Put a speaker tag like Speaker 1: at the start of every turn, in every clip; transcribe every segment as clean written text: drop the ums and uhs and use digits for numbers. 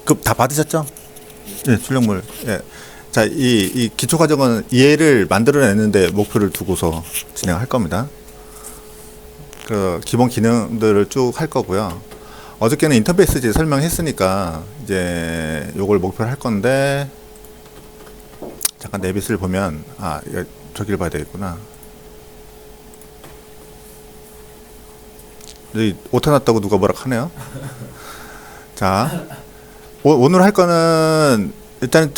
Speaker 1: 급 다 받으셨죠? 예, 출력물. 예. 자, 이 기초 과정은 얘를 만들어내는데 목표를 두고서 진행할 겁니다. 그 기본 기능들을 쭉 할 거고요. 어저께는 인터페이스 이제 설명했으니까 이제 요걸 목표로 할 건데, 잠깐 네빗을 보면 저기를 봐야 되겠구나. 여기 오타 났다고 누가 뭐라 하네요. 자, 오늘 할 거는 일단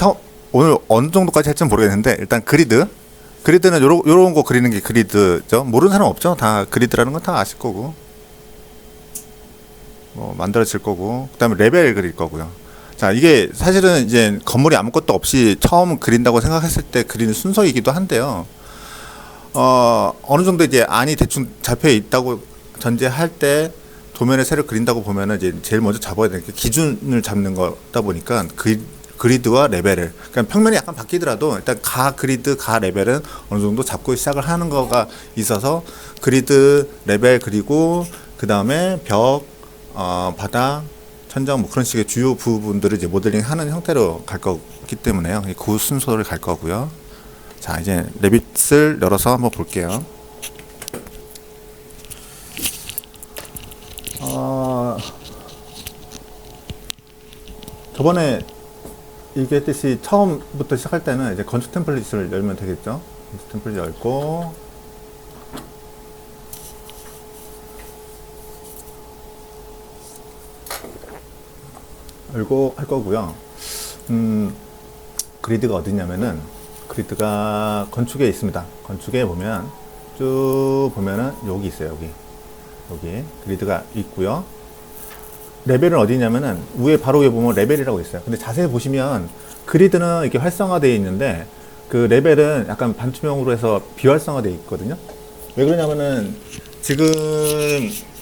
Speaker 1: 오늘 어느 정도까지 할지는 모르겠는데, 일단 그리드는 요런 거 그리는 게 그리드죠. 모르는 사람 없죠. 다 그리드라는 건 다 아실 거고, 뭐 만들어질 거고, 그다음에 레벨 그릴 거고요. 자, 이게 사실은 이제 건물이 아무것도 없이 처음 그린다고 생각했을 때 그리는 순서이기도 한데요. 어느 정도 이제 안이 대충 잡혀 있다고 전제할 때 도면의 새를 그린다고 보면은 이제 제일 먼저 잡아야 되는 게 기준을 잡는 거다 보니까 그리드와 레벨을, 그러니까 평면이 약간 바뀌더라도 일단 가 그리드 가 레벨은 어느 정도 잡고 시작을 하는 거가 있어서, 그리드 레벨 그리고 그 다음에 벽, 바닥, 천장 뭐 그런 식의 주요 부분들을 이제 모델링 하는 형태로 갈 거기 때문에요. 그 순서를 갈 거고요. 자, 이제 레빗을 열어서 한번 볼게요. 저번에 얘기했듯이 처음부터 시작할 때는 이제 건축 템플릿을 열면 되겠죠. 건축 템플릿 열고, 할 거고요. 그리드가 어디냐면은, 그리드가 건축에 있습니다. 건축에 보면 쭉 보면은 여기 있어요. 여기 그리드가 있고요. 레벨은 어디냐면은 바로 위에 보면 레벨이라고 있어요. 근데 자세히 보시면 그리드는 이렇게 활성화되어 있는데, 그 레벨은 약간 반투명으로 해서 비활성화되어 있거든요. 왜 그러냐면은 지금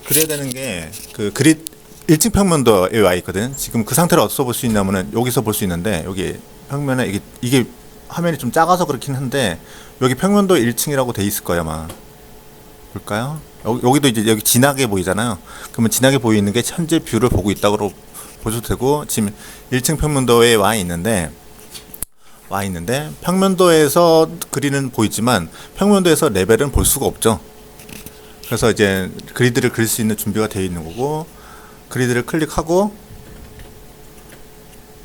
Speaker 1: 그려야 되는 게 그 1층 평면도에 와 있거든. 지금 그 상태를 어디서 볼 수 있냐면은 여기서 볼 수 있는데, 여기 평면에 이게 화면이 좀 작아서 그렇긴 한데, 여기 평면도 1층이라고 돼 있을 거예요, 아마. 볼까요? 여기도 이제 여기 진하게 보이잖아요. 그러면 진하게 보이는 게 현재 뷰를 보고 있다고 보셔도 되고, 지금 1층 평면도에 와 있는데 평면도에서 그리는 보이지만 평면도에서 레벨은 볼 수가 없죠. 그래서 이제 그리드를 그릴 수 있는 준비가 되어 있는 거고, 그리드를 클릭하고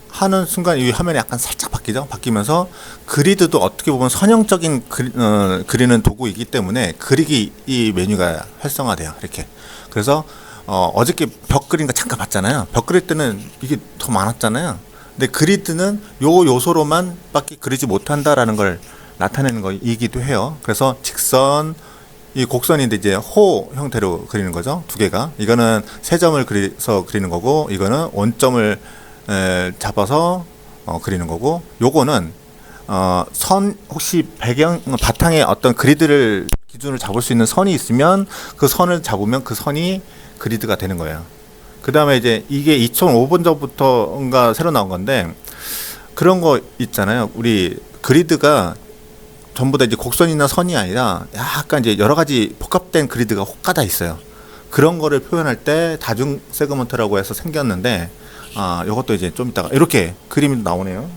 Speaker 1: 하는 순간 이 화면이 약간 살짝 바뀌죠. 바뀌면서 그리드도 어떻게 보면 선형적인 그리는 도구이기 때문에 그리기 이 메뉴가 활성화돼요. 이렇게. 그래서 어저께 벽 그린 거 잠깐 봤잖아요. 벽 그릴 때는 이게 더 많았잖아요. 근데 그리드는 요 요소로만 밖에 그리지 못한다라는 걸 나타내는 거이기도 해요. 그래서 직선, 이 곡선인데 이제 호 형태로 그리는 거죠. 두 개가. 이거는 세 점을 그려서 그리는 거고, 이거는 원점을 잡아서 그리는 거고, 요거는 선, 혹시 바탕에 어떤 그리드를 기준으로 잡을 수 있는 선이 있으면 그 선을 잡으면 그 선이 그리드가 되는 거예요. 그 다음에 이제 이게 2005번 전부터인가 새로 나온 건데, 그런 거 있잖아요. 우리 그리드가 전부 다 이제 곡선이나 선이 아니라 약간 이제 여러 가지 복합된 그리드가 혹가다 있어요. 그런 거를 표현할 때 다중 세그먼트라고 해서 생겼는데, 요것도 이제 좀 이따가 이렇게 그림이 나오네요.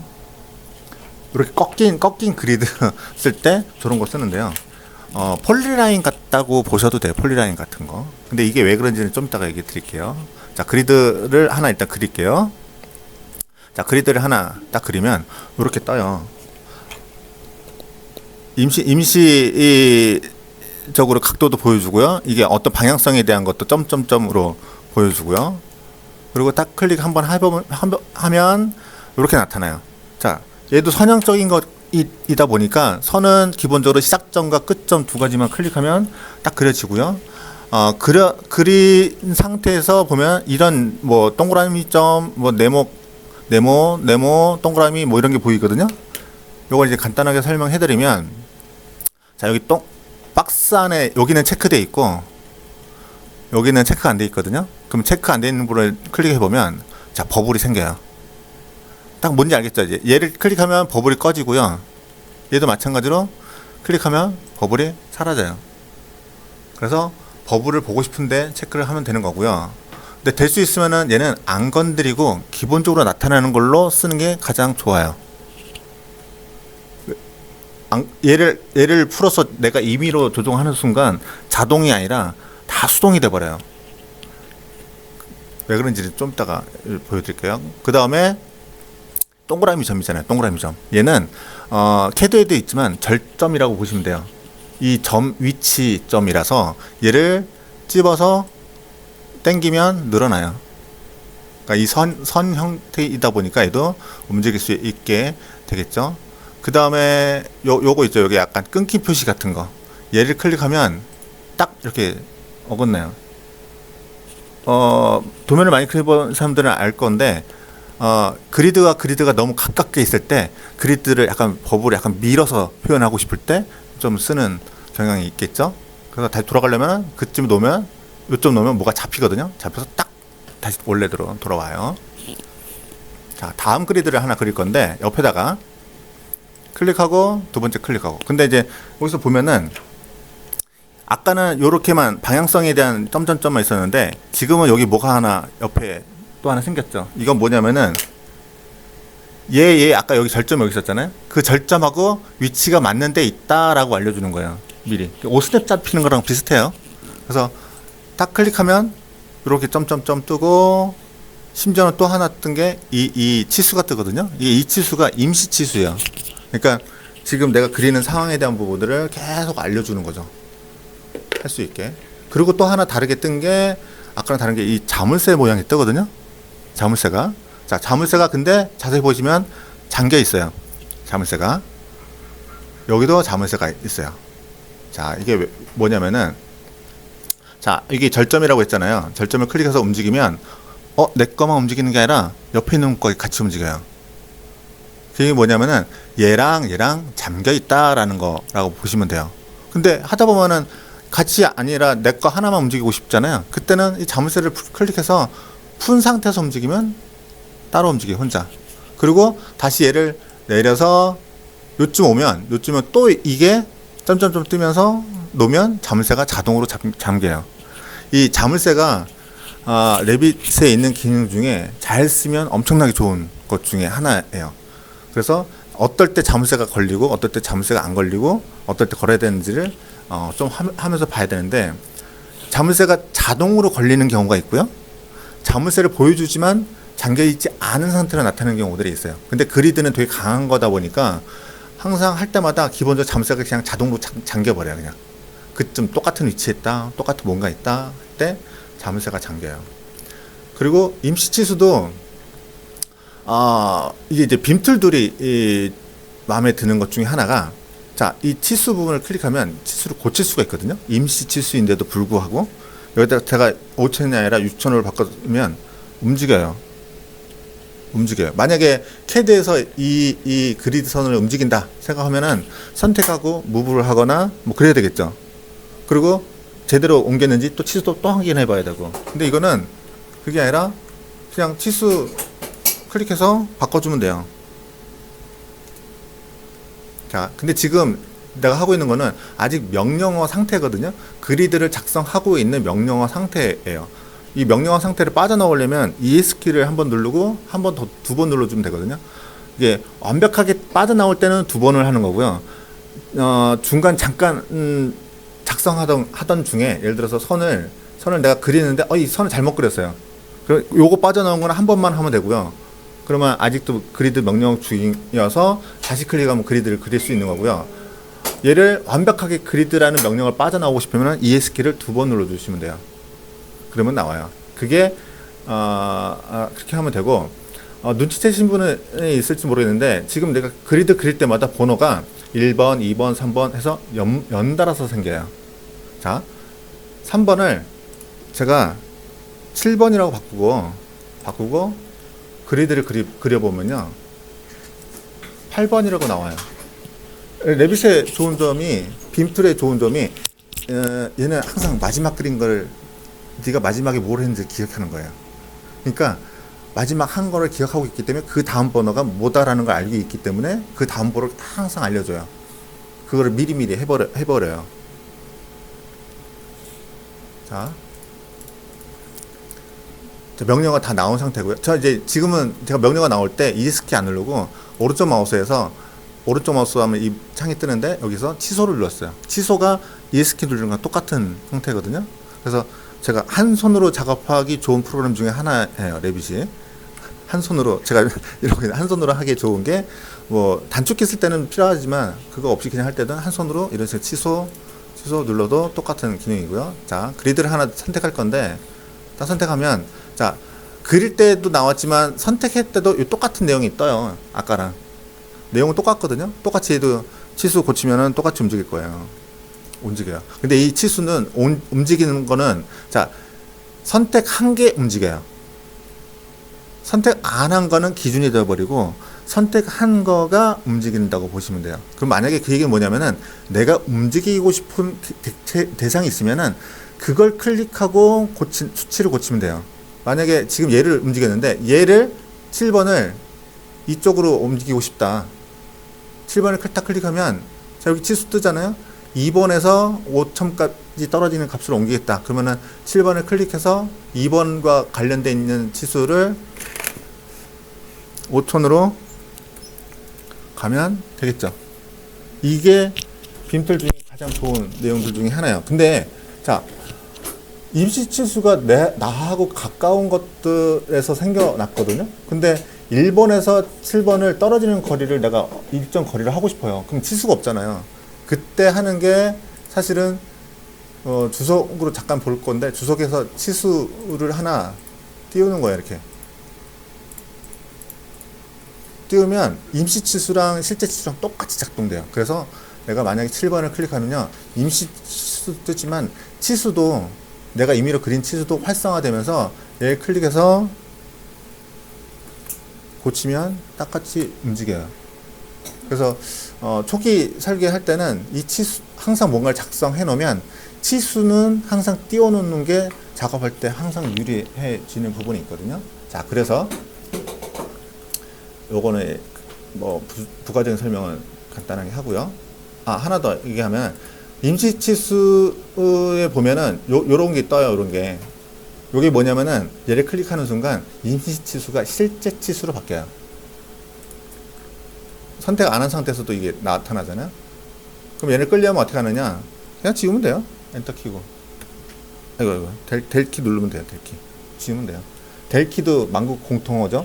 Speaker 1: 이렇게 꺾인 그리드 쓸 때 저런 거 쓰는데요. 폴리라인 같다고 보셔도 돼요. 폴리라인 같은 거. 근데 이게 왜 그런지는 좀 이따가 얘기 드릴게요. 자, 그리드를 하나 일단 그릴게요. 자, 그리드를 하나 딱 그리면 이렇게 떠요. 임시적으로 각도도 보여주고요. 이게 어떤 방향성에 대한 것도 점점점으로 보여주고요. 그리고 딱 클릭 한번 하면 이렇게 나타나요. 자, 얘도 선형적인 것이다 보니까 선은 기본적으로 시작점과 끝점 두 가지만 클릭하면 딱 그려지고요. 그린 상태에서 보면 이런 뭐 동그라미 점, 뭐 네모, 동그라미 뭐 이런 게 보이거든요. 요걸 이제 간단하게 설명해드리면, 자, 여기 박스 안에 여기는 체크되어 있고 여기는 체크가 안 돼 있거든요. 그럼 체크 안 돼 있는 부분을 클릭해 보면, 자, 버블이 생겨요. 딱 뭔지 알겠죠? 이제 얘를 클릭하면 버블이 꺼지고요. 얘도 마찬가지로 클릭하면 버블이 사라져요. 그래서 버블을 보고 싶은데 체크를 하면 되는 거고요. 근데 될 수 있으면은 얘는 안 건드리고 기본적으로 나타나는 걸로 쓰는 게 가장 좋아요. 얘를 풀어서 내가 임의로 조정하는 순간 자동이 아니라 다 수동이 돼 버려요. 왜 그런지 좀 이따가 보여드릴게요. 그 다음에 동그라미 점이잖아요. 동그라미 점. 얘는 캐드에도 있지만 절점이라고 보시면 돼요. 이 점 위치점이라서 얘를 찝어서 당기면 늘어나요. 그러니까 이 선 형태이다 보니까 얘도 움직일 수 있게 되겠죠. 그 다음에 요거 있죠. 여기 약간 끊긴 표시 같은 거. 얘를 클릭하면 딱 이렇게 어긋나요. 도면을 많이 그려본 사람들은 알 건데, 그리드가 너무 가깝게 있을 때, 그리드를 약간 버블을 약간 밀어서 표현하고 싶을 때 좀 쓰는 경향이 있겠죠. 그래서 다시 돌아가려면 그쯤 놓으면, 요점 놓으면 뭐가 잡히거든요. 잡혀서 딱 다시 원래대로 돌아와요. 자, 다음 그리드를 하나 그릴 건데, 옆에다가 클릭하고 두 번째 클릭하고. 근데 이제 여기서 보면은 아까는 요렇게만 방향성에 대한 점점점만 있었는데 지금은 여기 뭐가 하나 옆에 또 하나 생겼죠. 이건 뭐냐면은 얘 아까 여기 절점 여기 있었잖아요. 그 절점하고 위치가 맞는 데 있다라고 알려주는 거예요. 미리 5스텝 잡히는 거랑 비슷해요. 그래서 딱 클릭하면 이렇게 점점점 뜨고, 심지어는 또 하나 뜬 게 이 치수가 뜨거든요. 이 치수가 임시 치수예요. 그러니까 지금 내가 그리는 상황에 대한 부분들을 계속 알려주는 거죠. 할 수 있게. 그리고 또 하나 다르게 뜬 게, 아까랑 다른 게 이 자물쇠 모양이 뜨거든요. 자물쇠가. 자, 자물쇠가 근데 자세히 보시면 잠겨 있어요. 자물쇠가. 여기도 자물쇠가 있어요. 자, 이게 뭐냐면은, 자, 이게 절점이라고 했잖아요. 절점을 클릭해서 움직이면, 내 거만 움직이는 게 아니라 옆에 있는 거기 같이 움직여요. 그게 뭐냐면은, 얘랑 잠겨 있다라는 거라고 보시면 돼요. 근데 하다 보면은, 같이 아니라 내 거 하나만 움직이고 싶잖아요. 그때는 이 자물쇠를 클릭해서 푼 상태에서 움직이면 따로 움직여요, 혼자. 그리고 다시 얘를 내려서 요쯤 오면 또 이게 점점점 뜨면서 놓으면 자물쇠가 자동으로 잠겨요. 이 자물쇠가 레빗에 있는 기능 중에 잘 쓰면 엄청나게 좋은 것 중에 하나예요. 그래서 어떨 때 자물쇠가 걸리고 어떨 때 자물쇠가 안 걸리고 어떨 때 걸어야 되는지를 좀 하면서 봐야 되는데, 자물쇠가 자동으로 걸리는 경우가 있고요. 자물쇠를 보여주지만 잠겨있지 않은 상태로 나타나는 경우들이 있어요. 근데 그리드는 되게 강한 거다 보니까 항상 할 때마다 기본적으로 자물쇠가 그냥 자동으로 잠겨버려요. 그냥 그쯤 똑같은 위치에 있다, 똑같은 뭔가 있다 할 때 자물쇠가 잠겨요. 그리고 임시치수도 이게 이제 빔툴들이 마음에 드는 것 중에 하나가, 자, 이 치수 부분을 클릭하면 치수를 고칠 수가 있거든요. 임시 치수인데도 불구하고 여기다가 제가 5,000이 아니라 6,000으로 바꿔주면 움직여요. 만약에 캐드에서 이 그리드 선을 움직인다 생각하면은 선택하고 무브를 하거나 뭐 그래야 되겠죠. 그리고 제대로 옮겼는지 또 치수도 또 확인해 봐야 되고. 근데 이거는 그게 아니라 그냥 치수 클릭해서 바꿔주면 돼요. 자, 근데 지금 내가 하고 있는 거는 아직 명령어 상태거든요. 그리드를 작성하고 있는 명령어 상태예요. 이 명령어 상태를 빠져나오려면 ES키를 한번 누르고 한 번 더 두 번 눌러주면 되거든요. 이게 완벽하게 빠져나올 때는 두 번을 하는 거고요. 중간 잠깐 작성하던 중에 예를 들어서 선을 내가 그리는데 이 선을 잘못 그렸어요. 그럼 요거 빠져나온 거는 한 번만 하면 되고요. 그러면 아직도 그리드 명령 중이어서 다시 클릭하면 그리드를 그릴 수 있는 거고요. 얘를 완벽하게 그리드라는 명령을 빠져나오고 싶으면 ES키를 두 번 눌러주시면 돼요. 그러면 나와요. 그게 그렇게 하면 되고, 눈치채신 분은 있을지 모르겠는데 지금 내가 그리드 그릴 때마다 번호가 1번, 2번, 3번 해서 연달아서 생겨요. 자, 3번을 제가 7번이라고 바꾸고 그리드를 그려보면요 8번이라고 나와요. 레빗의 좋은 점이, 빔툴의 좋은 점이 얘는 항상 마지막 그린 걸 네가 마지막에 뭘 했는지 기억하는 거예요. 그러니까 마지막 한 거를 기억하고 있기 때문에 그 다음 번호가 뭐다라는 걸 알고 있기 때문에 그 다음 번호를 항상 알려줘요. 그거를 미리미리 해버려요. 자, 명령어가 다 나온 상태고요. 저 이제 지금은 제가 명령어가 나올 때 ES키 안 누르고 오른쪽 마우스에서 오른쪽 마우스 하면 이 창이 뜨는데 여기서 취소를 눌렀어요. 취소가 ES키 누르는 거랑 똑같은 형태거든요. 그래서 제가 한 손으로 작업하기 좋은 프로그램 중에 하나예요. 레빗이. 한 손으로 제가 이렇게 한 손으로 하기 좋은 게 뭐 단축키 쓸 때는 필요하지만 그거 없이 그냥 할 때는 한 손으로 이런 식으로 취소 눌러도 똑같은 기능이고요. 자, 그리드를 하나 선택할 건데 딱 선택하면 자, 그릴 때도 나왔지만 선택할 때도 똑같은 내용이 떠요. 아까랑 내용은 똑같거든요. 똑같이 해도 치수 고치면은 똑같이 움직일 거예요. 움직여요. 근데 이 치수는 움직이는 거는 자, 선택한 게 움직여요. 선택 안 한 거는 기준이 되어버리고 선택한 거가 움직인다고 보시면 돼요. 그럼 만약에 그 얘기는 뭐냐면은 내가 움직이고 싶은 대상이 있으면은 그걸 클릭하고 수치를 고치면 돼요. 만약에 지금 얘를 움직였는데 얘를 7번을 이쪽으로 움직이고 싶다. 7번을 딱 클릭하면 자, 여기 치수 뜨잖아요. 2번에서 5첨까지 떨어지는 값으로 옮기겠다. 그러면은 7번을 클릭해서 2번과 관련되어 있는 치수를 5촌으로 가면 되겠죠. 이게 빔틀 중에 가장 좋은 내용들 중에 하나예요. 근데 자, 임시 치수가 나하고 가까운 것들에서 생겨났거든요. 근데 1번에서 7번을 떨어지는 거리를 내가 일정 거리를 하고 싶어요. 그럼 치수가 없잖아요. 그때 하는 게 사실은 주석으로 잠깐 볼 건데 주석에서 치수를 하나 띄우는 거예요. 이렇게 띄우면 임시 치수랑 실제 치수랑 똑같이 작동돼요. 그래서 내가 만약에 7번을 클릭하면요, 임시 치수 뜨지만 치수도 내가 임의로 그린 치수도 활성화되면서 얘를 클릭해서 고치면 똑같이 움직여요. 그래서 초기 설계할 때는 이 치수 항상 뭔가를 작성해 놓으면 치수는 항상 띄워 놓는 게 작업할 때 항상 유리해지는 부분이 있거든요. 자, 그래서 요거는 뭐 부가적인 설명을 간단하게 하고요. 하나 더 얘기하면 임시 치수에 보면은 요런 게 떠요. 요런 게. 요게 뭐냐면은 얘를 클릭하는 순간 임시 치수가 실제 치수로 바뀌어요. 선택 안 한 상태에서도 이게 나타나잖아요. 그럼 얘를 끌려면 어떻게 하느냐? 그냥 지우면 돼요. 엔터 키고. 아이고. 델 키 누르면 돼요. 델 키. 지우면 돼요. 델 키도 만국 공통어죠.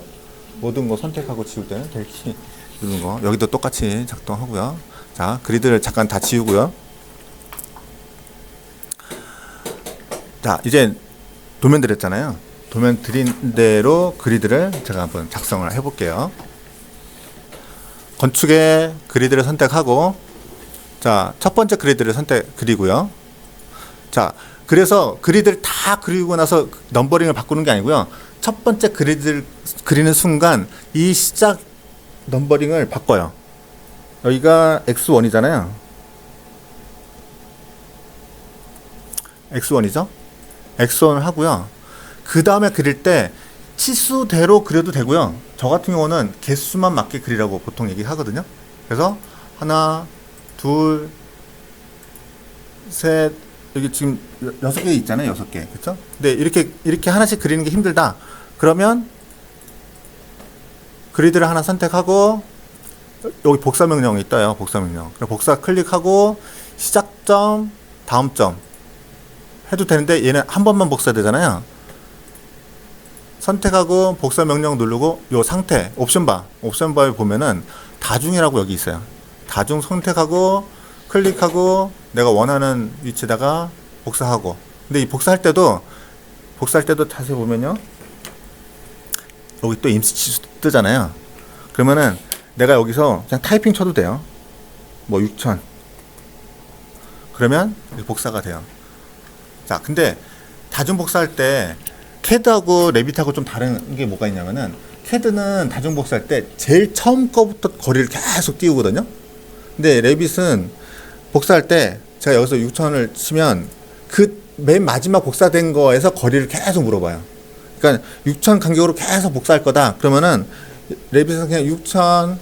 Speaker 1: 모든 거 선택하고 지울 때는 델 키 누르는 거. 여기도 똑같이 작동하고요. 자, 그리드를 잠깐 다 지우고요. 자, 이제 도면 드렸잖아요. 도면 드린 대로 그리드를 제가 한번 작성을 해볼게요. 건축의 그리드를 선택하고, 자, 첫 번째 그리드를 그리고요. 자, 그래서 그리드를 다 그리고 나서 넘버링을 바꾸는 게 아니고요. 첫 번째 그리드를 그리는 순간 이 시작 넘버링을 바꿔요. 여기가 X1이잖아요. X1이죠? X1을 하고요. 그 다음에 그릴 때 치수대로 그려도 되고요. 저 같은 경우는 개수만 맞게 그리라고 보통 얘기하거든요. 그래서 하나, 둘, 셋, 여기 지금 6개 있잖아요. 6개. 그쵸? 근데 이렇게 하나씩 그리는 게 힘들다. 그러면 그리드를 하나 선택하고 여기 복사 명령이 떠요. 복사 명령. 복사 클릭하고 시작점, 다음점 해도 되는데 얘는 한 번만 복사되잖아요. 선택하고 복사 명령 누르고 요 상태 옵션바에 보면은 다중이라고 여기 있어요. 다중 선택하고 클릭하고 내가 원하는 위치에다가 복사하고. 근데 이 복사할 때도 자세히 보면요, 여기 또 임시 치수 뜨잖아요. 그러면은 내가 여기서 그냥 타이핑 쳐도 돼요. 뭐 6000 그러면 복사가 돼요. 자, 근데 다중 복사할 때 캐드하고 레빗하고 좀 다른 게 뭐가 있냐면은, 캐드는 다중 복사할 때 제일 처음 거부터 거리를 계속 띄우거든요. 근데 레빗은 복사할 때 제가 여기서 6000을 치면 그 맨 마지막 복사된 거에서 거리를 계속 물어봐요. 그러니까 6000 간격으로 계속 복사할 거다. 그러면은 레빗은 그냥 6000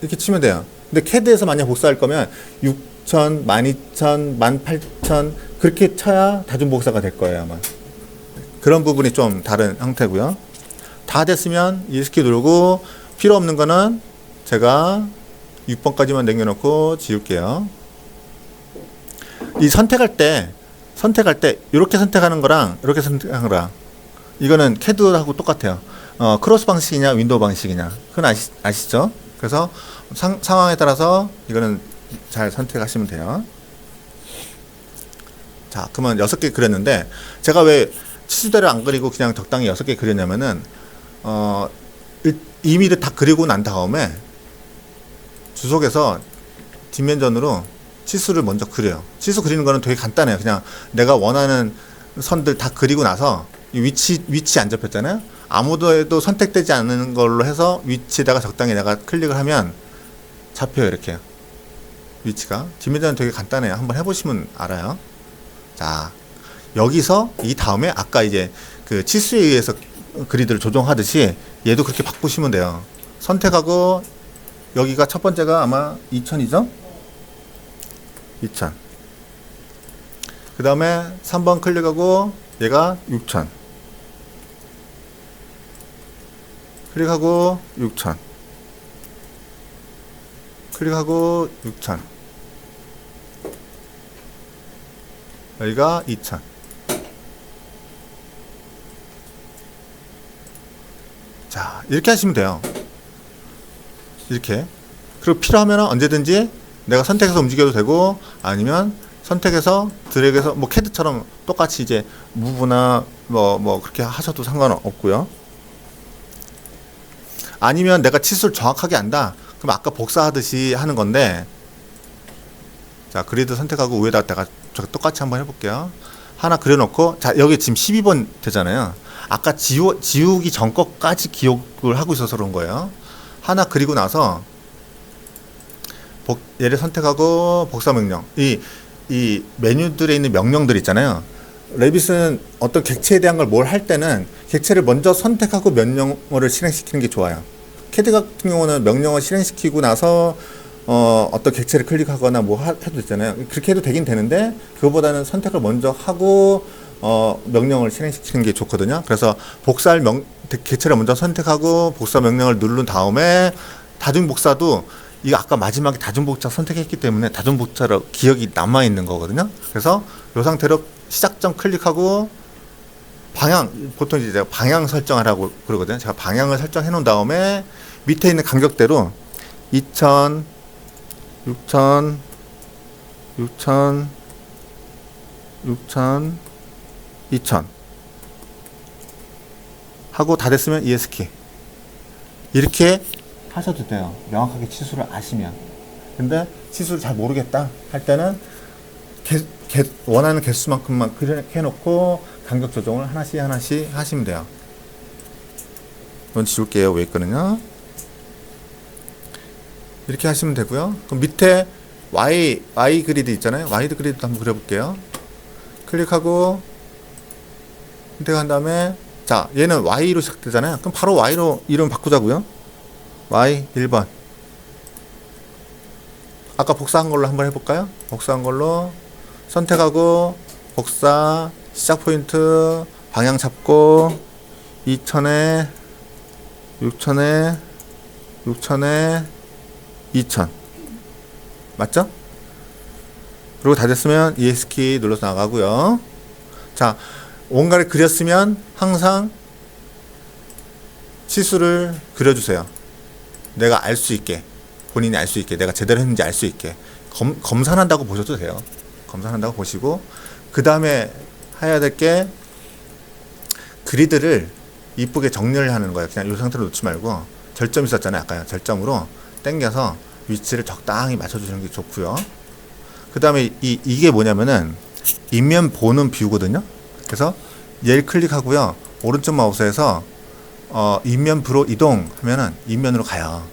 Speaker 1: 이렇게 치면 돼요. 근데 캐드에서 만약 복사할 거면 6,000, 12,000, 18,000 그렇게 쳐야 다중복사가 될 거예요 아마. 그런 부분이 좀 다른 형태고요. 다 됐으면 ESC 누르고 필요 없는 거는 제가 6번까지만 남겨놓고 지울게요. 이 선택할 때 이렇게 선택하는 거랑 이렇게 선택하는 거랑 이거는 캐드하고 똑같아요. 크로스 방식이냐 윈도우 방식이냐 그건 아시죠? 그래서 상황에 따라서 이거는 잘 선택하시면 돼요. 자, 그러면 6개 그렸는데 제가 왜 치수대를 안 그리고 그냥 적당히 6개 그렸냐면은 이미를 다 그리고 난 다음에 주석에서 뒷면전으로 치수를 먼저 그려요. 치수 그리는 거는 되게 간단해요. 그냥 내가 원하는 선들 다 그리고 나서 위치 안 잡혔잖아요. 아무도 선택되지 않는 걸로 해서 위치에다가 적당히 내가 클릭을 하면 잡혀요. 이렇게 위치가. 뒷면전은 되게 간단해요. 한번 해보시면 알아요. 자, 여기서 이 다음에 아까 이제 그 치수에 의해서 그리드를 조정하듯이 얘도 그렇게 바꾸시면 돼요. 선택하고 여기가 첫 번째가 아마 2000이죠? 2000. 그 다음에 3번 클릭하고 얘가 6000. 클릭하고 6000. 클릭하고 6000. 여기가 2000. 자, 이렇게 하시면 돼요. 이렇게. 그리고 필요하면 언제든지 내가 선택해서 움직여도 되고 아니면 선택해서 드래그해서 뭐 캐드처럼 똑같이 이제 무브나 뭐 그렇게 하셔도 상관없고요. 아니면 내가 치수를 정확하게 안다. 그럼 아까 복사하듯이 하는 건데, 자, 그리드 선택하고 위에다가 내가 똑같이 한번 해볼게요. 하나 그려놓고, 자, 여기 지금 12번 되잖아요. 아까 지우기 전 것까지 기억을 하고 있어서 그런 거예요. 하나 그리고 나서 얘를 선택하고 복사 명령. 이 메뉴들에 있는 명령들 있잖아요. 레빗은 어떤 객체에 대한 걸 뭘 할 때는 객체를 먼저 선택하고 명령어를 실행시키는 게 좋아요. 캐드 같은 경우는 명령어 실행시키고 나서 어떤 객체를 클릭하거나 뭐 해도 되잖아요. 그렇게 해도 되긴 되는데 그거보다는 선택을 먼저 하고 명령을 실행시키는 게 좋거든요. 그래서 복사할 객체를 먼저 선택하고 복사 명령을 누른 다음에 다중복사도 이거 아까 마지막에 다중복사 선택했기 때문에 다중복사로 기억이 남아있는 거거든요. 그래서 이 상태로 시작점 클릭하고 보통 이제 제가 방향 설정하라고 그러거든요. 제가 방향을 설정해 놓은 다음에 밑에 있는 간격대로 2000, 6000, 6000, 6000, 2000 하고 다 됐으면 ESC 이렇게 하셔도 돼요. 명확하게 치수를 아시면. 근데 치수를 잘 모르겠다 할 때는 원하는 개수만큼만 해놓고 간격 조정을 하나씩 하시면 돼요. 이건 지울게요. 왜 있거든요. 이렇게 하시면 되고요. 그럼 밑에 Y 그리드 있잖아요. Y 그리드도 한번 그려볼게요. 클릭하고 선택한 다음에 자, 얘는 Y로 시작되잖아요. 그럼 바로 Y로 이름 바꾸자고요. Y 1번. 아까 복사한 걸로 한번 해볼까요? 복사한 걸로 선택하고 복사 시작 포인트 방향 잡고 2000에 6000에 6000에 2000 맞죠? 그리고 다 됐으면 ESC 눌러서 나가고요. 자, 뭔가를 그렸으면 항상 치수를 그려주세요. 내가 알 수 있게, 본인이 알 수 있게, 내가 제대로 했는지 알 수 있게 검사한다고 보셔도 돼요. 검사한다고 보시고 그 다음에 해야 될 게 그리드를 이쁘게 정렬을 하는 거예요. 그냥 이 상태로 놓지 말고 절점 있었잖아요. 아까 절점으로 당겨서 위치를 적당히 맞춰주시는 게 좋고요. 그 다음에 이게 뭐냐면은 인면 보는 뷰거든요. 그래서 얘를 클릭하고요. 오른쪽 마우스에서 인면 뷰로 이동하면은 인면으로 가요.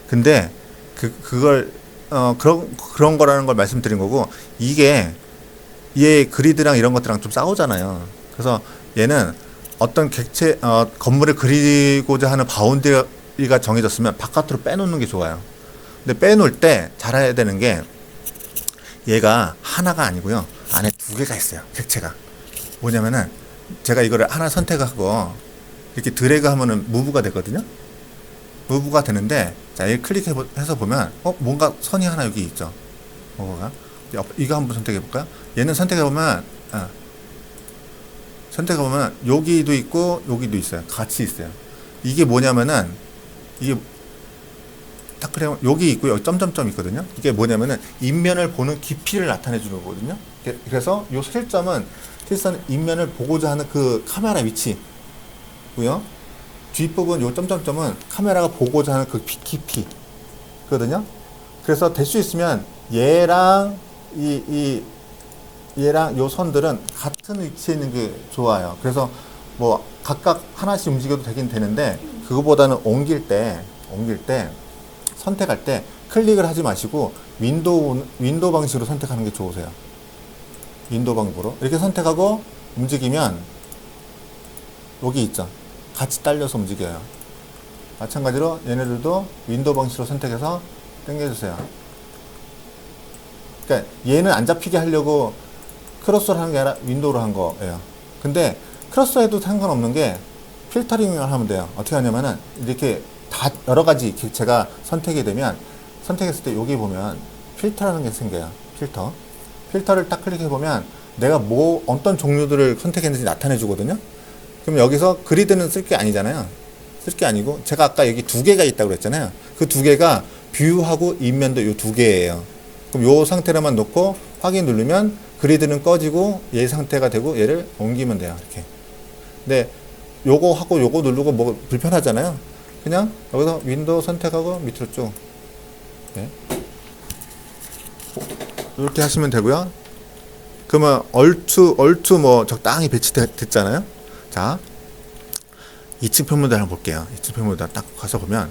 Speaker 1: 근데 그걸 그런 거라는 걸 말씀드린 거고, 이게 얘 그리드랑 이런 것들랑 좀 싸우잖아요. 그래서 얘는 어떤 객체 건물을 그리고자 하는 바운더리가 정해졌으면 바깥으로 빼놓는 게 좋아요. 근데 빼놓을 때 잘해야 되는 게 얘가 하나가 아니고요. 안에 두 개가 있어요. 객체가. 뭐냐면은 제가 이거를 하나 선택하고 이렇게 드래그 하면은 무브가 되거든요. 무브가 되는데 자, 이 클릭해서 보면 뭔가 선이 하나 여기 있죠. 뭐가? 이거 한번 선택해 볼까요? 얘는 선택해 보면 여기도 있고 여기도 있어요. 같이 있어요. 이게 뭐냐면은 이게 딱 그래 여기 있고 여기 점점점 있거든요. 이게 뭐냐면은 인면을 보는 깊이를 나타내 주는 거거든요. 그래서 요 실점은 실선 인면을 보고자 하는 그 카메라 위치고요. 뒷부분 요 점점점은 카메라가 보고자 하는 그 깊이거든요. 그래서 될 수 있으면 얘랑 얘랑 요 선들은 같은 위치에 있는 게 좋아요. 그래서 뭐 각각 하나씩 움직여도 되긴 되는데 그거보다는 옮길 때 선택할 때 클릭을 하지 마시고 윈도우 방식으로 선택하는 게 좋으세요. 윈도우 방법으로 이렇게 선택하고 움직이면 여기 있죠. 같이 딸려서 움직여요. 마찬가지로 얘네들도 윈도우 방식으로 선택해서 당겨주세요. 그러니까 얘는 안 잡히게 하려고 크로스를 하는 게 아니라 윈도우로 한 거예요. 근데 크로스 해도 상관없는 게 필터링을 하면 돼요. 어떻게 하냐면은 이렇게 다 여러 가지 객체가 선택이 되면 선택했을 때 여기 보면 필터라는 게 생겨요. 필터를 딱 클릭해 보면 내가 어떤 종류들을 선택했는지 나타내 주거든요. 그럼 여기서 그리드는 쓸 게 아니잖아요. 쓸 게 아니고 제가 아까 여기 두 개가 있다고 그랬잖아요. 그 두 개가 뷰하고 인면도 요 두 개예요. 그럼 요 상태로만 놓고 확인 누르면 그리드는 꺼지고 얘 상태가 되고 얘를 옮기면 돼요. 이렇게. 근데 요거 하고 요거 누르고 뭐 불편하잖아요. 그냥 여기서 윈도우 선택하고 밑으로 쭉 네. 이렇게 하시면 되고요. 그러면 얼투 뭐 적당히 배치됐잖아요. 자, 2층 편물들 한번 볼게요. 2층 편물들 딱 가서 보면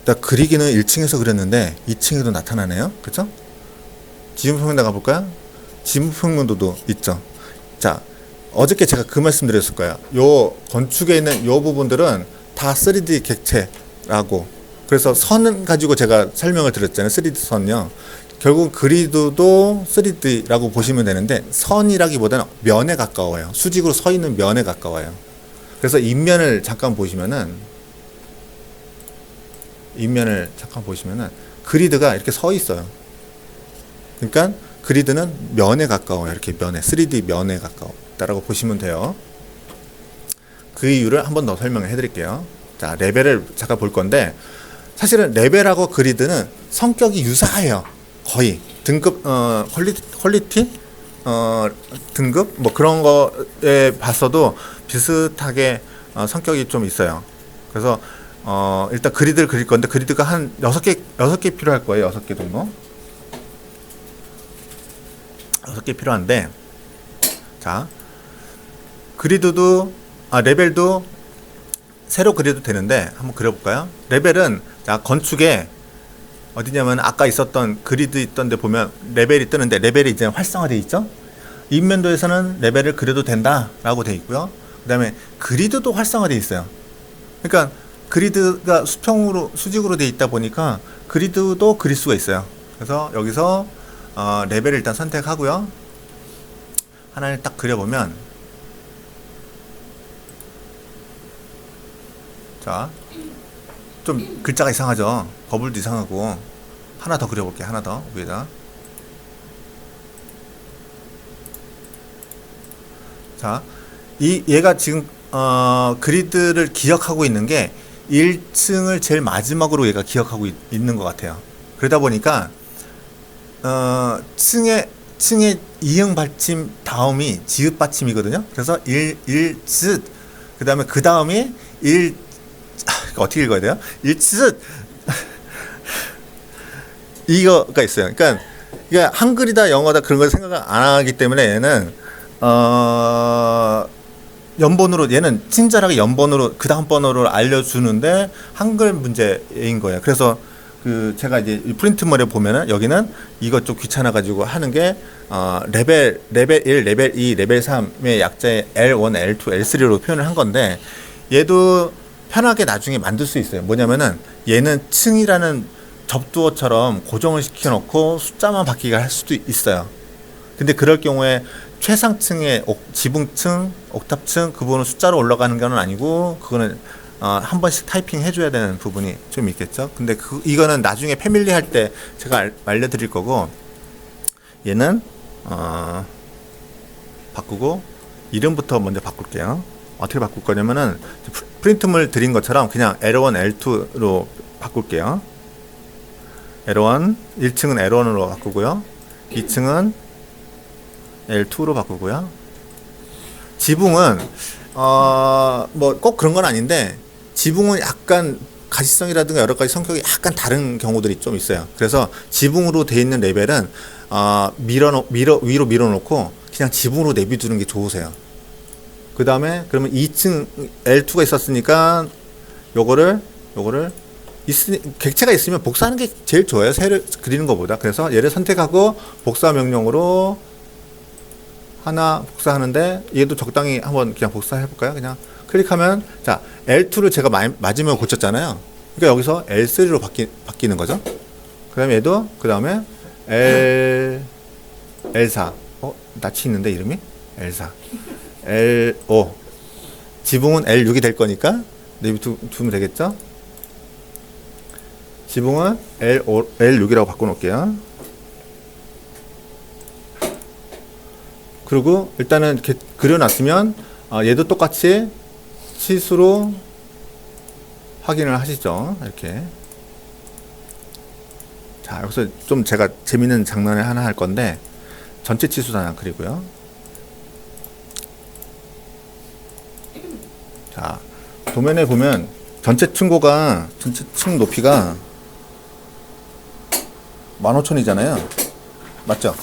Speaker 1: 딱 그리기는 1층에서 그렸는데 2층에도 나타나네요. 그렇죠? 지문 평면도 가볼까요? 지문 평면도도 있죠. 자, 어저께 제가 그 말씀 드렸을 거예요. 요 건축에 있는 요 부분들은 다 3D 객체라고. 그래서 선은 가지고 제가 설명을 드렸잖아요. 3D 선요. 결국 그리드도 3D라고 보시면 되는데 선이라기보다는 면에 가까워요. 수직으로 서 있는 면에 가까워요. 그래서 인면을 잠깐 보시면은 그리드가 이렇게 서 있어요. 그러니까 그리드는 면에 가까워요. 이렇게 면에 3D 면에 가까웠다라고 보시면 돼요. 그 이유를 한 번 더 설명을 해드릴게요. 자, 레벨을 잠깐 볼 건데 사실은 레벨하고 그리드는 성격이 유사해요. 거의 등급 퀄리티 등급 뭐 그런 거에 봤어도 비슷하게 성격이 좀 있어요. 그래서 일단 그리드를 그릴 건데 그리드가 한 6개 필요할 거예요. 6개 정도. 6개 필요한데 자, 그리드도 레벨도 새로 그려도 되는데 한번 그려볼까요? 레벨은 자, 건축에 어디냐면 아까 있었던 그리드 있던 데 보면 레벨이 뜨는데 레벨이 이제 활성화되어 있죠. 인면도에서는 레벨을 그려도 된다라고 되어 있고요. 그 다음에 그리드도 활성화되어 있어요. 그러니까 그리드가 수직으로 되어 있다 보니까 그리드도 그릴 수가 있어요. 그래서 여기서 레벨을 일단 선택하고요. 하나를 딱 그려보면 자, 좀 글자가 이상하죠. 버블도 이상하고. 하나 더 그려볼게요. 하나 더 위에다. 자, 얘가 지금 그리드를 기억하고 있는 게 1층을 제일 마지막으로 얘가 기억하고 있는 것 같아요. 그러다 보니까 층의 이응 받침 다음이 지읒 받침이거든요. 그래서 1즈 그 다음이 어떻게 읽어야 돼요? 1즈 이거가 있어요. 그러니까 이게 한글이다 영어다 그런 걸 생각을 안 하기 때문에 얘는 연번으로 얘는 친절하게 연번으로 그 다음 번호를 알려주는데 한글 문제인 거예요. 그래서 그 제가 이제 프린트물에 보면은 여기는 이것 좀 귀찮아 가지고 하는 게 레벨 1, 레벨 2, 레벨 3의 약자의 L1, L2, L3로 표현을 한 건데 얘도 편하게 나중에 만들 수 있어요. 뭐냐면은 얘는 층이라는 접두어처럼 고정을 시켜놓고 숫자만 바뀌게 할 수도 있어요. 근데 그럴 경우에 최상층의 지붕층, 옥탑층 그 부분은 숫자로 올라가는 건 아니고 그거는 한 번씩 타이핑 해줘야 되는 부분이 좀 있겠죠. 근데 이거는 나중에 패밀리 할 때 제가 알려드릴 거고, 얘는 바꾸고 이름부터 먼저 바꿀게요. 어떻게 바꿀 거냐면은 프린트물 드린 것처럼 그냥 L1, L2로 바꿀게요. L1, 1층은 L1으로 바꾸고요. 2층은 L2로 바꾸고요. 지붕은 뭐 꼭 그런 건 아닌데 지붕은 약간 가시성이라든가 여러 가지 성격이 약간 다른 경우들이 좀 있어요. 그래서 지붕으로 돼 있는 레벨은 위로 밀어놓고 그냥 지붕으로 내비두는 게 좋으세요. 그 다음에 그러면 2층 L2가 있었으니까 요거를 객체가 있으면 복사하는 게 제일 좋아요. 새를 그리는 것보다. 그래서 얘를 선택하고 복사 명령으로 하나 복사하는데 얘도 적당히 한번 그냥 복사해 볼까요? 그냥 클릭하면 자 L2를 제가 맞으면 고쳤잖아요. 그러니까 여기서 L3로 바뀌는 거죠. 그 다음에 얘도 그 다음에 L4 낯이 있는데 이름이 L4 L5 지붕은 L6이 될 거니까 내비두면 되겠죠. 지붕은 L6이라고 바꿔놓을게요. 그리고 일단은 이렇게 그려놨으면 얘도 똑같이 치수로 확인을 하시죠. 이렇게. 자, 여기서 좀 제가 재밌는 장난을 하나 할 건데 전체 치수도 하나 그리고요. 자, 도면에 보면 전체 층 높이가 15,000이잖아요. 맞죠?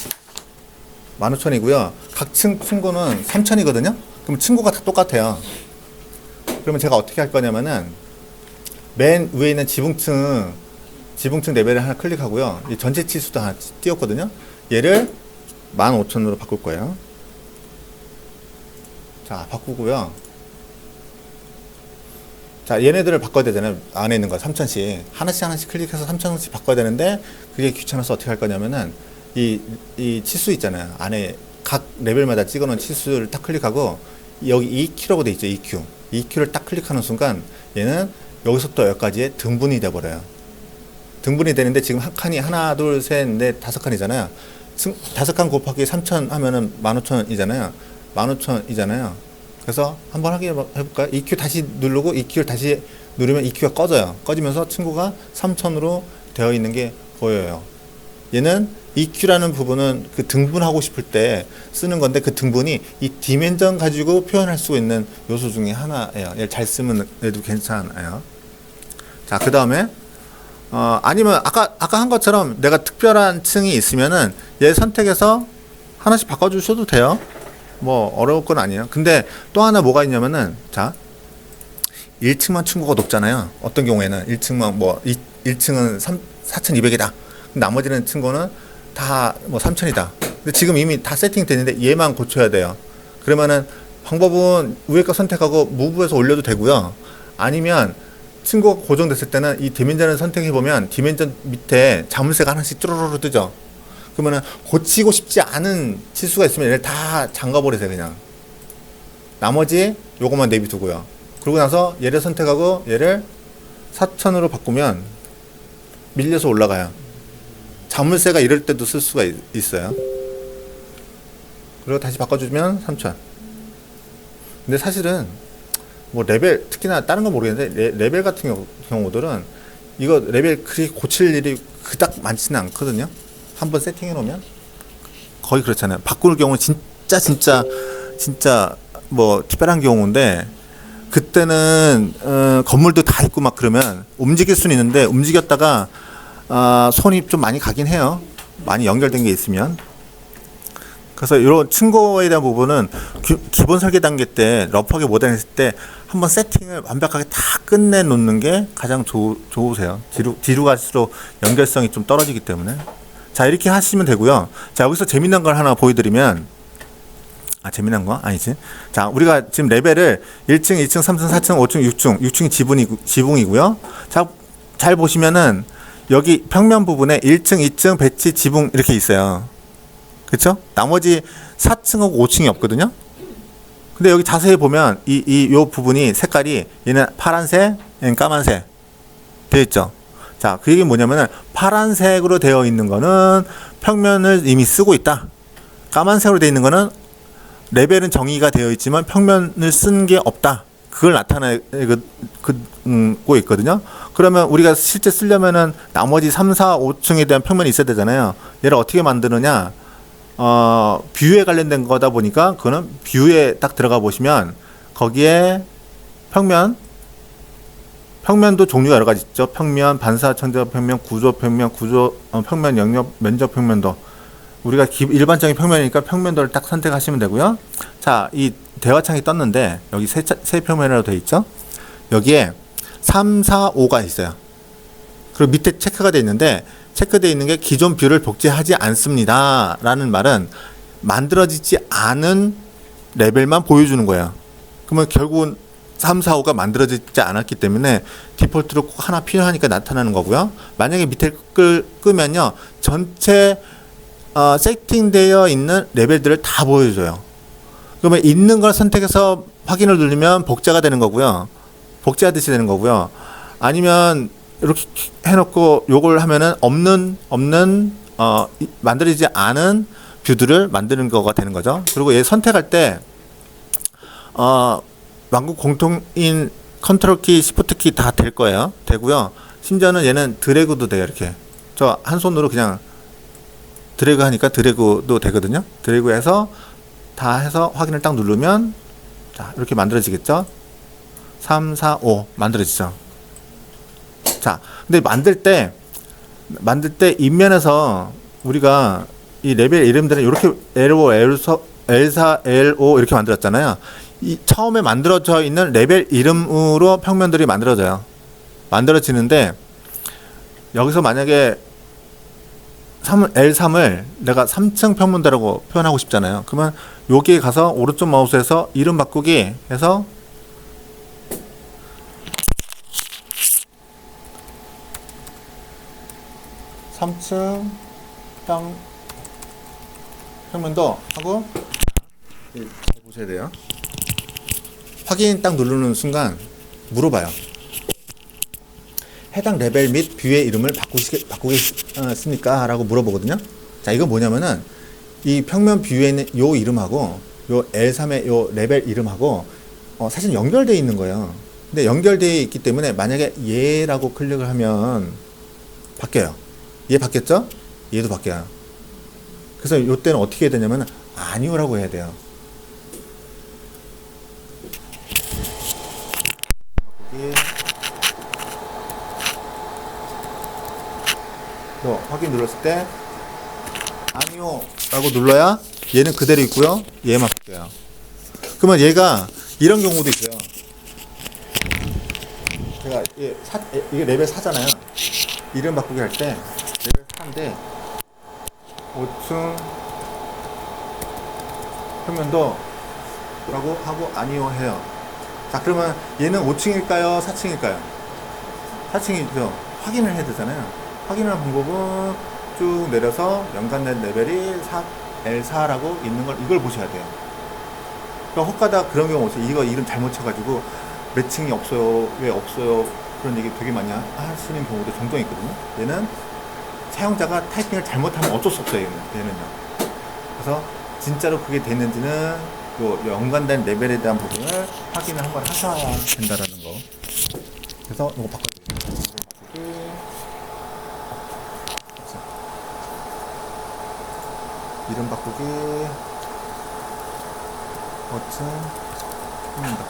Speaker 1: 15,000이고요. 각 층고는 3,000이거든요. 그럼 층고가 다 똑같아요. 그러면 제가 어떻게 할 거냐면은 맨 위에 있는 지붕층 레벨을 하나 클릭하고요. 이 전체 치수도 하나 띄웠거든요. 얘를 15,000으로 바꿀 거예요. 자, 바꾸고요. 자, 얘네들을 바꿔야 되잖아요. 안에 있는 거 3,000씩 하나씩 클릭해서 3,000원씩 바꿔야 되는데 그게 귀찮아서 어떻게 할 거냐면은 이 치수 있잖아요. 안에 각 레벨마다 찍어놓은 치수를 딱 클릭하고 여기 EQ라고 돼 있죠. EQ를 딱 클릭하는 순간 얘는 여기서부터 여기까지의 등분이 돼 버려요. 등분이 되는데 지금 한 칸이 하나, 둘, 셋, 넷, 5칸이잖아요. 5칸 곱하기 3,000 하면은 15,000이잖아요. 15,000이잖아요. 그래서 한번 해볼까요? EQ 다시 누르고 EQ를 다시 누르면 EQ가 꺼져요. 꺼지면서 친구가 3,000으로 되어 있는 게 보여요. 얘는 EQ라는 부분은 그 등분하고 싶을 때 쓰는 건데 그 등분이 이 디멘전 가지고 표현할 수 있는 요소 중에 하나예요. 얘를 잘 쓰면 얘도 괜찮아요. 자, 그 다음에 아니면 아까 한 것처럼 내가 특별한 층이 있으면은 얘 선택해서 하나씩 바꿔주셔도 돼요. 뭐 어려울 건 아니에요. 근데 또 하나 뭐가 있냐면은 자 1층만 층고가 높잖아요. 어떤 경우에는 1층만 뭐 1층은 4,200이다. 나머지는 층고는 다 뭐 3,000이다. 근데 지금 이미 다 세팅됐는데 얘만 고쳐야 돼요. 그러면은 방법은 위에 거 선택하고 무브해서 올려도 되고요. 아니면 층고가 고정됐을 때는 이 디멘전을 선택해 보면 디멘전 밑에 자물쇠가 하나씩 쭈루루루 뜨죠. 그러면은 고치고 싶지 않은 치수가 있으면 얘를 다 잠가버리세요. 그냥 나머지 요것만 내비두고요. 그러고 나서 얘를 선택하고 얘를 4,000으로 바꾸면 밀려서 올라가요. 자물쇠가 이럴 때도 쓸 수가 있어요. 그리고 다시 바꿔주면 3,000. 근데 사실은 뭐 레벨 특히나 다른 건 모르겠는데 레벨 같은 경우들은 이거 레벨 그리 고칠 일이 그닥 많지는 않거든요. 한번 세팅해 놓으면 거의 그렇잖아요. 바꾸는 경우는 진짜 뭐 특별한 경우인데 그때는 건물도 다 있고 막 그러면 움직일 수는 있는데 움직였다가 손이 좀 많이 가긴 해요. 많이 연결된 게 있으면. 그래서 이런 층고에 대한 부분은 기본 설계 단계 때 러프하게 모델했을 때 한번 세팅을 완벽하게 다 끝내 놓는 게 가장 좋으세요. 뒤로 갈수록 연결성이 좀 떨어지기 때문에. 자, 이렇게 하시면 되고요. 자, 여기서 재미난 걸 하나 보여드리면 재미난 거? 아니지. 자, 우리가 지금 레벨을 1층, 2층, 3층, 4층, 5층, 6층 6층이 지붕이고요. 자, 잘 보시면은 여기 평면 부분에 1층, 2층, 배치, 지붕 이렇게 있어요. 그쵸? 나머지 4층하고 5층이 없거든요. 근데 여기 자세히 보면 요 부분이 색깔이 얘는 파란색, 얘는 까만색 되어 있죠. 자, 그 얘기는 뭐냐면은 파란색으로 되어 있는 거는 평면을 이미 쓰고 있다. 까만색으로 되어 있는 거는 레벨은 정의가 되어 있지만 평면을 쓴 게 없다. 그걸 나타내고 있거든요. 그러면 우리가 실제 쓰려면은 나머지 3, 4, 5층에 대한 평면이 있어야 되잖아요. 얘를 어떻게 만드느냐? 뷰에 관련된 거다 보니까 그거는 뷰에 딱 들어가 보시면 거기에 평면도 종류가 여러 가지 있죠. 평면, 반사 천적 평면, 구조 평면, 평면 영역, 면적 평면도. 우리가 일반적인 평면이니까 평면도를 딱 선택하시면 되고요. 자, 이 대화창이 떴는데 여기 세 평면이라고 되어 있죠. 여기에 3, 4, 5가 있어요. 그리고 밑에 체크가 되어 있는데 체크되어 있는 게 기존 뷰를 복제하지 않습니다 라는 말은 만들어지지 않은 레벨만 보여주는 거예요. 그러면 결국은 3, 4, 5가 만들어지지 않았기 때문에 디폴트로 꼭 하나 필요하니까 나타나는 거고요. 만약에 밑에 끄면요 전체 세팅되어 있는 레벨들을 다 보여줘요. 그러면 있는 걸 선택해서 확인을 누르면 복제가 되는 거고요. 복제하듯이 되는 거고요. 아니면 이렇게 해놓고 요걸 하면은 만들어지지 않은 뷰들을 만드는 거가 되는 거죠. 그리고 얘 선택할 때 왕국 공통인 컨트롤 키, 시프트 키 다 될 거예요. 되고요. 심지어는 얘는 드래그도 돼요. 이렇게 저 한 손으로 그냥 드래그 하니까 드래그도 되거든요. 드래그해서 다 해서 확인을 딱 누르면 자 이렇게 만들어지겠죠. 3, 4, 5 만들어지죠. 자, 근데 만들 때 인면에서 우리가 이 레벨 이름들은 이렇게 L5, L4, L5 이렇게 만들었잖아요. 이 처음에 만들어져 있는 레벨 이름으로 평면들이 만들어지는데 여기서 만약에 L3을 내가 3층 평면도라고 표현하고 싶잖아요. 그러면 여기에 가서 오른쪽 마우스에서 이름 바꾸기 해서 3층 땅 평면도 하고 잘 보셔야 돼요. 확인 딱 누르는 순간 물어봐요. 해당 레벨 및 뷰의 이름을 바꾸겠습니까? 라고 물어보거든요. 자, 이건 뭐냐면은 이 평면 뷰에 있는 요 이름하고 요 L3의 요 레벨 이름하고 사실 연결되어 있는 거예요. 근데 연결되어 있기 때문에 만약에 얘라고 클릭을 하면 바뀌어요. 얘 바뀌었죠? 얘도 바뀌어요. 그래서 이때는 어떻게 해야 되냐면 아니오라고 해야 돼요. 확인 눌렀을 때 아니오라고 눌러야 얘는 그대로 있고요. 얘만 바뀌어요. 그러면 얘가 이런 경우도 있어요. 제가 이게 레벨 4잖아요. 이름 바꾸기 할 때 레벨 4인데 5층 평면도 라고 하고 아니요 해요. 자, 그러면 얘는 5층일까요? 4층일까요? 4층이죠. 확인을 해야 되잖아요. 확인하는 방법은 쭉 내려서 연관된 레벨이 L4라고 있는 걸 이걸 보셔야 돼요. 그러니까 혹가다 그런 경우 없어요. 이거 이름 잘못 쳐가지고 매칭이 없어요. 왜 없어요? 그런 얘기 되게 많이 하시는 경우도 종종 있거든요. 얘는 사용자가 타이핑을 잘못하면 어쩔 수 없어요. 얘는요. 그래서 진짜로 그게 됐는지는 요 연관된 레벨에 대한 부분을 확인을 한번 하셔야 된다라는 거. 그래서 이거 바꿔드릴게요. 이름 바꾸기 5층 평면도.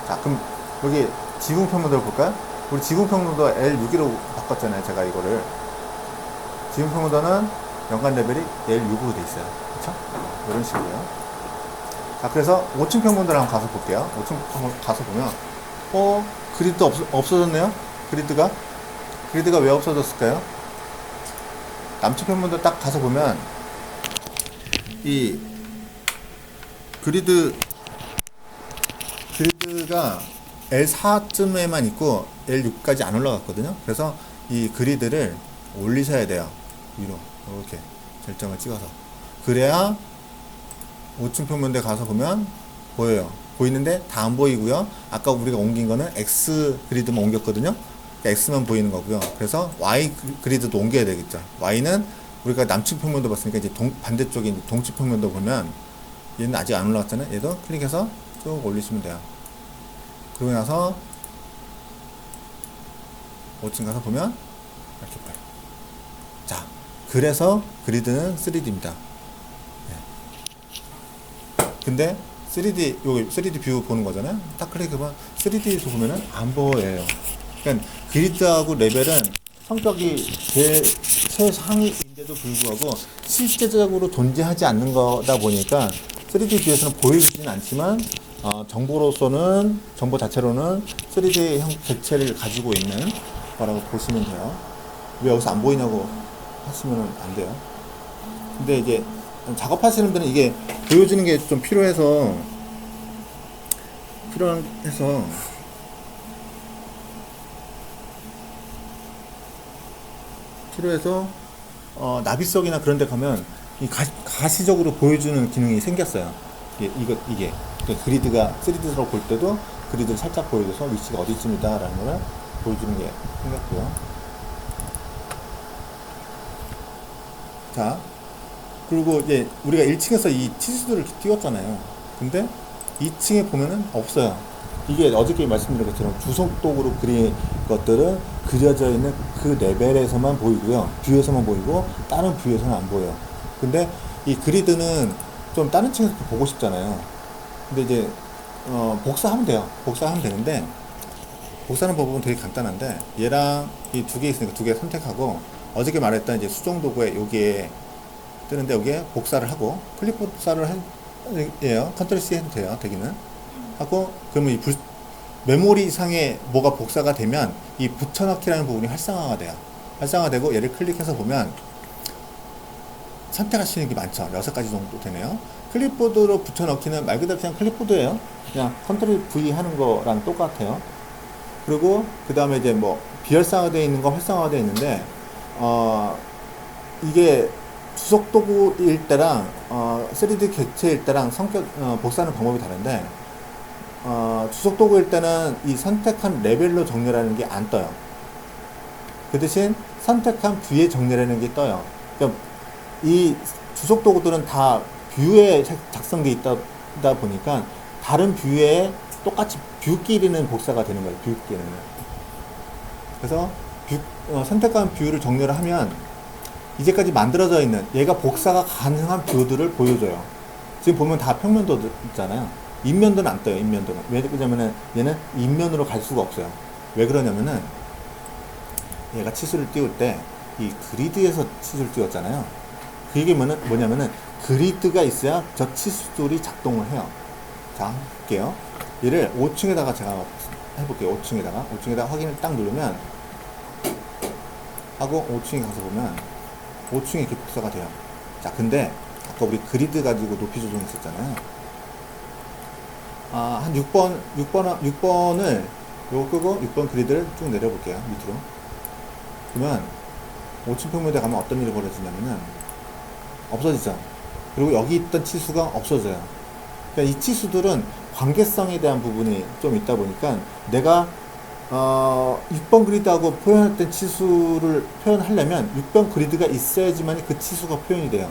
Speaker 1: 자, 그럼 여기 지붕 평면도를 볼까요? 우리 지붕 평면도 L6으로 바꿨잖아요. 제가 이거를 지붕 평면도는 연관 레벨이 L6으로 돼 있어요. 그렇죠? 이런 식으로요. 자, 그래서 5층 평면도를 한번 가서 볼게요. 5층 한번 가서 보면 그리드 없어졌네요. 그리드가 왜 없어졌을까요? 남측 평면도 딱 가서 보면 이 그리드가 L4쯤에만 있고 L6까지 안 올라갔거든요. 그래서 이 그리드를 올리셔야 돼요. 위로 이렇게 절정을 찍어서. 그래야 5층 평면도에 가서 보면 보여요. 보이는데 다 안 보이고요. 아까 우리가 옮긴 거는 X 그리드만 옮겼거든요. X만 보이는 거고요. 그래서 Y 그리드도 옮겨야 되겠죠. Y는 우리가 남측 평면도 봤으니까 이제 반대쪽에 이제 동측 평면도 보면 얘는 아직 안 올라왔잖아요. 얘도 클릭해서 쭉 올리시면 돼요. 그러고 나서 5층 가서 보면 이렇게 보여요. 자, 그래서 그리드는 3D입니다. 근데 3D, 여기 3D 뷰 보는 거잖아요. 딱 클릭해보면 3D에서 보면은 안 보여요. 그러니까 그리드하고 레벨은 성격이 최상위인데도 불구하고 실제적으로 존재하지 않는 거다 보니까 3D 뷰에서는 보여주지는 않지만 정보로서는, 정보 자체로는 3D 형 객체를 가지고 있는 거라고 보시면 돼요. 왜 여기서 안 보이냐고 하시면 안 돼요. 근데 이제 작업하시는 분은 이게 보여주는 게 좀 필요해서 나비석이나 그런 데 가면 이 가시적으로 보여주는 기능이 생겼어요. 이게 그리드가 3D로 볼 때도 그리드를 살짝 보여줘서 위치가 어디쯤이다 라는 걸 보여주는 게 생겼고요. 자, 그리고 이제 우리가 1층에서 이 치수들을 띄웠잖아요. 근데 2층에 보면은 없어요. 이게 어저께 말씀드린 것처럼 주석독으로 그린 것들은 그려져 있는 그 레벨에서만 보이고요. 뷰에서만 보이고 다른 뷰에서는 안 보여요. 근데 이 그리드는 좀 다른 층에서 보고 싶잖아요. 근데 이제 복사하면 돼요. 복사하면 되는데 복사하는 방법은 되게 간단한데 얘랑 이 두 개 있으니까 두 개 선택하고 어저께 말했던 이제 수정 도구에 여기에 뜨는데 여기에 복사를 하고 클립 복사를 해요. 컨트롤 C 해도 돼요. 되기는 하고 그러면 이 메모리 상에 뭐가 복사가 되면 이 붙여넣기라는 부분이 활성화가 돼요. 활성화되고 얘를 클릭해서 보면 선택할 수 있는 게 많죠. 6가지 정도 되네요. 클립보드로 붙여넣기는 말 그대로 그냥 클립보드예요. 그냥 컨트롤 V 하는 거랑 똑같아요. 그리고 그 다음에 이제 뭐 비활성화되어 있는 거 활성화되어 있는데 이게 주석 도구일 때랑 3D 객체일 때랑 성격 복사하는 방법이 다른데 주석 도구일 때는 이 선택한 레벨로 정렬하는 게 안 떠요. 그 대신 선택한 뷰에 정렬하는 게 떠요. 그러니까 이 주석 도구들은 다 뷰에 작성되어 있다 보니까 다른 뷰에 똑같이 뷰끼리는 복사가 되는 거예요. 뷰끼리는. 그래서 선택한 뷰를 정렬을 하면 이제까지 만들어져 있는 얘가 복사가 가능한 뷰들을 보여줘요. 지금 보면 다 평면도 있잖아요. 인면도는 안 떠요. 인면도는. 왜 그러냐면은 얘는 인면으로 갈 수가 없어요. 왜 그러냐면은 얘가 치수를 띄울 때 이 그리드에서 치수를 띄웠잖아요. 그게 뭐냐면은 그리드가 있어야 저 치수들이 작동을 해요. 자, 볼게요. 얘를 5층에다가 제가 해볼게요. 5층에다가 확인을 딱 누르면 하고 5층에 가서 보면 5층에 이렇게 복사가 돼요. 자, 근데 아까 우리 그리드 가지고 높이 조정했었잖아요. 한 6번을 요거 끄고 6번 그리드를 쭉 내려볼게요. 밑으로. 그러면 5층 평면도에 가면 어떤 일이 벌어지냐면은 없어지죠. 그리고 여기 있던 치수가 없어져요. 그러니까 이 치수들은 관계성에 대한 부분이 좀 있다 보니까 내가 6번 그리드하고 표현했던 치수를 표현하려면 6번 그리드가 있어야지만 그 치수가 표현이 돼요.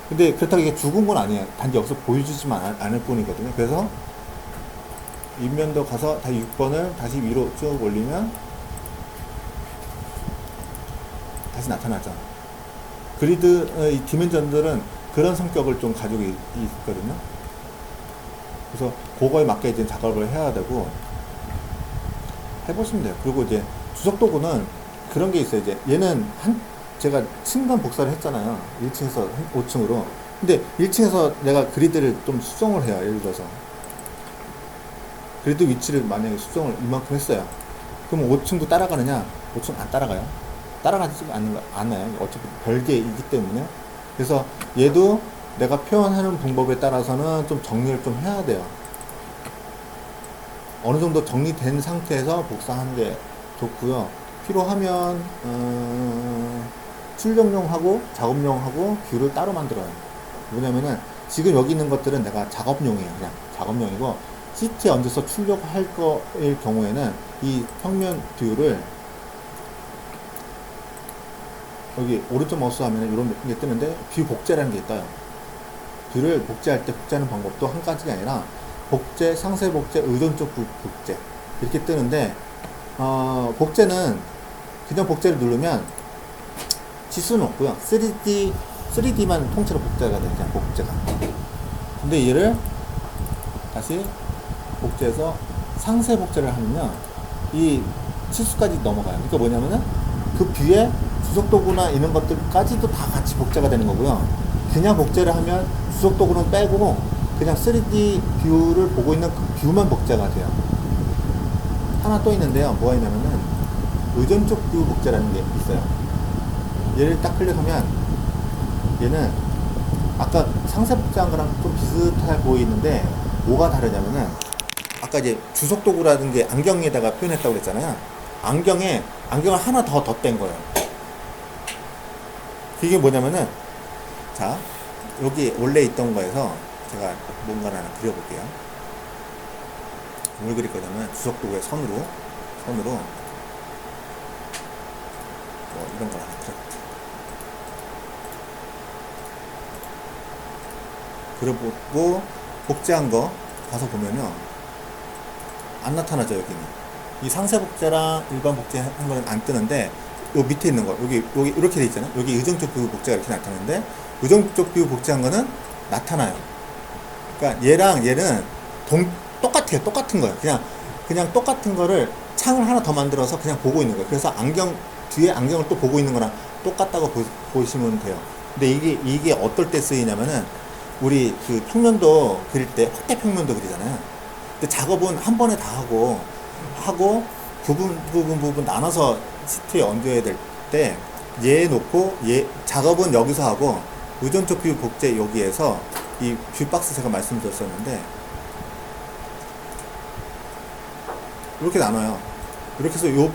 Speaker 1: 근데 그렇다고 이게 죽은 건 아니에요. 단지 여기서 보여주지만 않을 뿐이거든요. 그래서 인면도 가서 다시 6번을 다시 위로 쭉 올리면 다시 나타나죠. 그리드, 이 디멘전들은 그런 성격을 좀 가지고 있거든요. 그래서 그거에 맞게 이제 작업을 해야 되고 해보시면 돼요. 그리고 이제 주석 도구는 그런 게 있어요. 이제 얘는 제가 층간 복사를 했잖아요. 1층에서 5층으로. 근데 1층에서 내가 그리드를 좀 수정을 해요. 예를 들어서 그리드 위치를 만약에 수정을 이만큼 했어요. 그럼 5층도 따라가느냐? 5층 안 따라가요. 따라가지 않아요. 어차피 별개이기 때문에. 그래서 얘도 내가 표현하는 방법에 따라서는 좀 정리를 좀 해야 돼요. 어느 정도 정리된 상태에서 복사하는 게 좋고요. 필요하면 출력용하고 작업용하고 뷰를 따로 만들어요. 뭐냐면은 지금 여기 있는 것들은 내가 작업용이에요. 그냥 작업용이고 시트에 얹어서 출력할 거일 경우에는 이 평면 뷰를 여기 오른쪽 마우스 하면 이런 게 뜨는데 뷰 복제라는 게 있어요. 뷰를 복제할 때 복제하는 방법도 한 가지가 아니라 복제, 상세 복제, 의존적 복제 이렇게 뜨는데 복제는 그냥 복제를 누르면 지수는 없고요. 3D만 통째로 복제가 돼요. 그냥 복제가. 근데 얘를 다시 복제해서 상세 복제를 하면요. 이 치수까지 넘어가요. 그러니까 뭐냐면은 그 뷰에 주석도구나 이런 것들까지도 다 같이 복제가 되는 거고요. 그냥 복제를 하면 주석도구는 빼고 그냥 3D 뷰를 보고 있는 그 뷰만 복제가 돼요. 하나 또 있는데요. 뭐가 있냐면은 의존적 뷰 복제라는 게 있어요. 얘를 딱 클릭하면 얘는 아까 상세 복제한 거랑 좀 비슷해 보이는데 뭐가 다르냐면은 아까 이제 주석도구라는 게 안경에다가 표현했다고 그랬잖아요. 안경을 하나 더 덧댄 거예요. 그게 뭐냐면은 자 여기 원래 있던 거에서 제가 뭔가를 하나 그려볼게요. 뭘 그릴 거냐면 주석도구의 선으로 뭐 이런 걸 하나 그려보고 복제한 거 가서 보면요 안 나타나죠. 여기는 이 상세 복제랑 일반 복제한 거는 안 뜨는데 요 밑에 있는 거 여기 이렇게 돼 있잖아요. 여기 의존적 뷰 복제가 이렇게 나타나는데 의존적 뷰 복제한 거는 나타나요. 그러니까 얘랑 얘는 똑같아요. 똑같은 거예요. 그냥 똑같은 거를 창을 하나 더 만들어서 그냥 보고 있는 거예요. 그래서 뒤에 안경을 또 보고 있는 거랑 똑같다고 보시면 돼요. 근데 이게 어떨 때 쓰이냐면은 우리 그 평면도 그릴 때 확대 평면도 그리잖아요. 근데 작업은 한 번에 다 하고 부분 나눠서 시트에 얹어야 될 때 얘 놓고 작업은 여기서 하고 의존적 뷰 복제 여기에서 이 뷰박스 제가 말씀드렸었는데 이렇게 나눠요. 이렇게 해서 요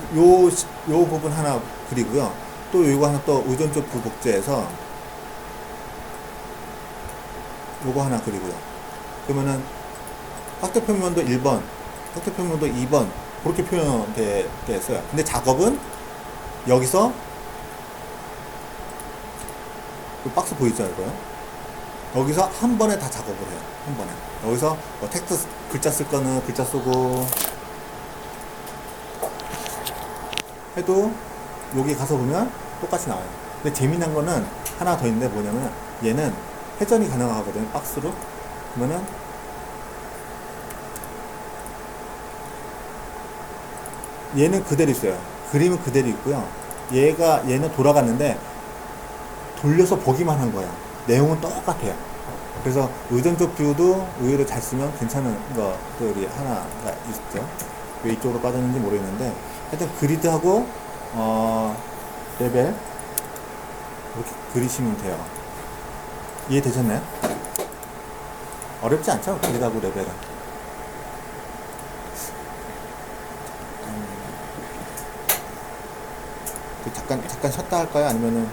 Speaker 1: 부분 하나 그리고요. 또 요거 하나 또 의존적 뷰 복제해서 요거 하나 그리고요. 그러면은 확대 평면도 1번, 확대 평면도 2번 그렇게 표현됐어요. 근데 작업은 여기서 그 박스 보이죠, 이거요? 여기서 한 번에 다 작업을 해요. 한 번에. 여기서 뭐 텍스트 글자 쓸 거는 글자 쓰고 해도 여기 가서 보면 똑같이 나와요. 근데 재미난 거는 하나 더 있는데 뭐냐면 얘는 회전이 가능하거든요. 박스로. 그러면은 얘는 그대로 있어요. 그림은 그대로 있고요. 얘는 돌아갔는데 돌려서 보기만 한 거예요. 내용은 똑같아요. 그래서 의존적 뷰도 의외로 잘 쓰면 괜찮은 것들이 하나가 있죠. 왜 이쪽으로 빠졌는지 모르겠는데 하여튼 그리드하고 레벨 이렇게 그리시면 돼요. 이해되셨나요? 어렵지 않죠? 그리드하고 레벨은. 잠깐 쉬었다 할까요? 아니면은